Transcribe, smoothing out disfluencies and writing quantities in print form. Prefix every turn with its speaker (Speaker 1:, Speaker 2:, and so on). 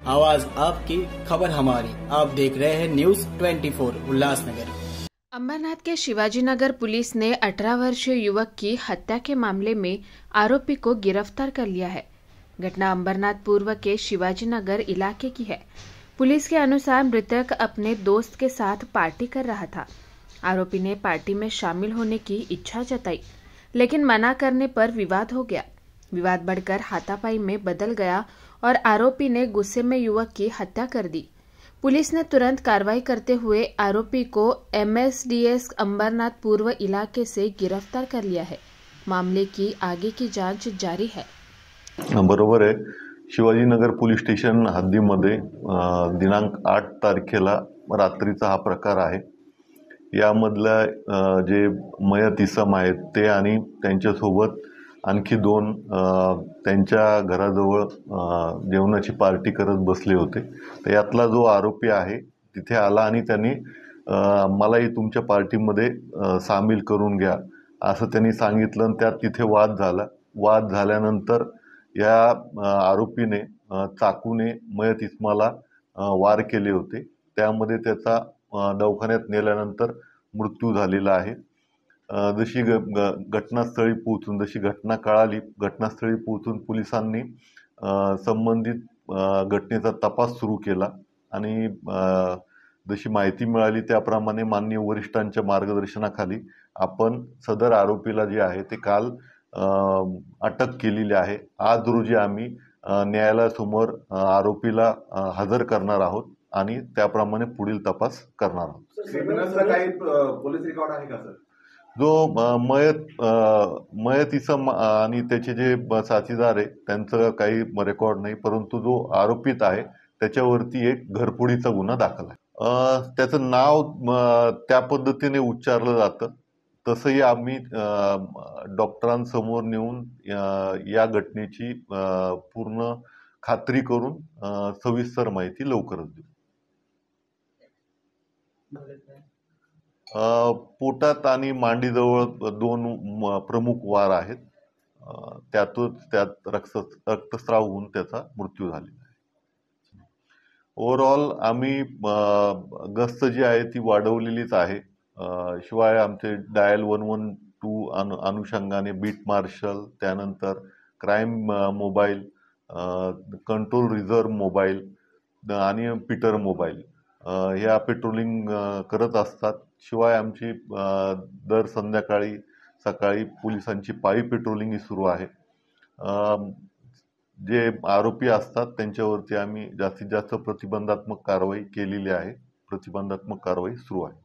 Speaker 1: आवाज आपकी, खबर हमारी। आप देख रहे हैं न्यूज 24 उल्लासनगर।
Speaker 2: अंबरनाथ के शिवाजीनगर पुलिस ने 18 वर्षीय युवक की हत्या के मामले में आरोपी को गिरफ्तार कर लिया है। घटना अंबरनाथ पूर्व के शिवाजीनगर इलाके की है। पुलिस के अनुसार मृतक अपने दोस्त के साथ पार्टी कर रहा था। आरोपी ने पार्टी में शामिल होने की इच्छा जताई, लेकिन मना करने पर विवाद हो गया। विवाद बढ़कर हाथापाई में बदल गया और आरोपी ने गुस्से में युवक की हत्या कर दी। पुलिस ने तुरंत कार्रवाई करते हुए आरोपी को MSDS अंबरनाथ पूर्व इलाके से गिरफ्तार कर लिया है। मामले की आगे की जांच जारी है।
Speaker 3: बरोबर आहे। शिवाजीनगर पोलीस स्टेशन हद्दीमध्ये दिनांक 8 तारखेला रात्रीचा हा प्रकार आहे। यामधल्या जे मयत इसम आहेत ते आणि त्यांच्यासोबत आणखी 2 त्यांच्या घराजवळ जेवणाची पार्टी करत बसले होते। तर यातला जो आरोपी आहे तिथे आला आणि त्यांनी मलाही तुमच्या पार्टीमध्ये सामील करून घ्या असं त्यांनी सांगितलं आणि त्यात तिथे वाद झाला। वाद झाल्यानंतर या आरोपीने चाकूने मयत इस्माला वार केले होते। त्यामध्ये त्याचा दवाखान्यात नेल्यानंतर मृत्यू झालेला आहे। जशी घटनास्थळी पोहोचून जशी घटना कळाली, घटनास्थळी पोहोचून पोलिसांनी संबंधित घटनेचा तपास सुरू केला आणि जशी माहिती मिळाली त्याप्रमाणे माननीय वरिष्ठांच्या मार्गदर्शनाखाली आपण सदर आरोपीला जे आहे ते काल अटक केलेली आहे। आज रोजी आम्ही न्यायालयासमोर आरोपीला हजर करणार आहोत आणि त्याप्रमाणे पुढील तपास करणार आहोत।
Speaker 4: क्रिमिनलचा काही पोलीस रेकॉर्ड आहे का सर?
Speaker 3: जो मयत इसम आणि त्याचे जे साथीदार आहे त्यांचं काही रेकॉर्ड नाही, परंतु जो आरोपित आहे त्याच्यावरती एक घरफोडीचा गुन्हा दाखल आहे। त्याचं नाव त्या पद्धतीने उच्चारलं जातं, तसंही आम्ही डॉक्टरांसमोर नेऊन या घटनेची पूर्ण खात्री करून सविस्तर माहिती लवकरच देऊ। पोटात आणि मांडीजवळ 2 प्रमुख वार आहेत। त्यात रक्तस्राव होऊन त्याचा मृत्यू झालेला आहे। ओव्हरऑल आम्ही गस्त जी आहे ती वाढवलेलीच आहे। शिवाय आमचे डायल 112 अनुषंगाने बीट मार्शल, त्यानंतर crime mobile, control reserve mobile आणि पीटर मोबाईल ह्या पेट्रोलिंग करत असतात। शिवाय आमची दर संध्याकाळी सकाळी पोलिसांची पायी पेट्रोलिंग सुरू आहे। जे आरोपी असतात त्यांच्यावरती आम्ही जास्तीत जास्त प्रतिबंधात्मक कारवाई केलेली आहे। प्रतिबंधात्मक कारवाई सुरू आहे।